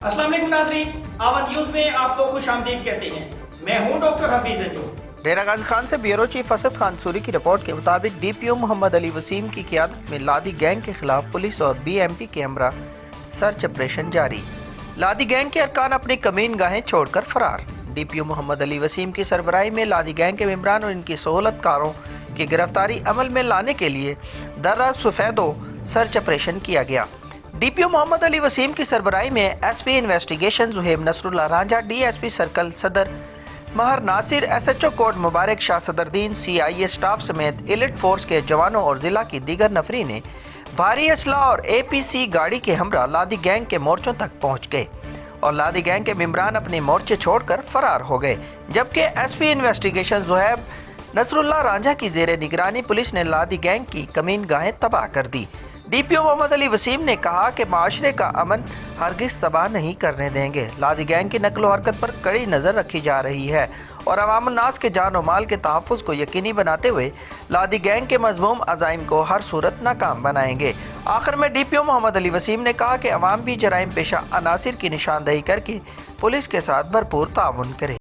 अस्सलाम वालेकुम नाज़रीन, आवाज़ न्यूज़ में आपको खुश आमदीद कहते हैं। मैं हूं डॉक्टर हफीज अंजुम। डेरा गाजी खान से ब्यूरो चीफ असद खान सूरी की रिपोर्ट के मुताबिक डीपीओ मोहम्मद अली वसीम की क़ियादत में लादी गैंग के खिलाफ पुलिस और बीएमपी के हमरा सर्च ऑपरेशन जारी। लादी गैंग के अरकान अपनी कमीन गाहें छोड़कर फरार। डीपीओ मोहम्मद अली वसीम की सरबराही में लादी गैंग के मेंबरान और इनकी सहूलतकारों की गिरफ्तारी अमल में लाने के लिए दर्रा सफेदो सर्च ऑपरेशन किया गया। डीपीओ मोहम्मद अली वसीम की सरबराही में SP investigation Zuhaib Nasrullah Ranjha, DSP circle Sadar Mahar Nasir, SHO Kot Mubarak Shah Sadruddin, CIA staff समेत एलिट फोर्स के जवानों और जिला की दीगर नफरी ने भारी असला और एपीसी गाड़ी के हमरा लादी गैंग के मोर्चों तक पहुंच गए और लादी गैंग के मेंबरान अपने मोर्चे छोड़कर फरार हो गए। जबकि एसपी इन्वेस्टिगेशन जुहेब नसरुल्लाह रांझा की जेर निगरानी पुलिस ने लादी गैंग की कमीन गाहें तबाह कर दी। डीपीओ मोहम्मद अली वसीम ने कहा कि माशरे का अमन हरगिज तबाह नहीं करने देंगे। लादी गैंग की नकलो हरकत पर कड़ी नज़र रखी जा रही है और अवाम नास के जान और माल के तहफ़्फ़ुज़ को यकीनी बनाते हुए लादी गैंग के मज़मूम अज़ाइम को हर सूरत नाकाम बनाएंगे। आखिर में डीपीओ मोहम्मद अली वसीम ने कहा कि अवाम भी जराइम पेशा अनासिर की निशानदेही करके पुलिस के साथ भरपूर ताउन करे।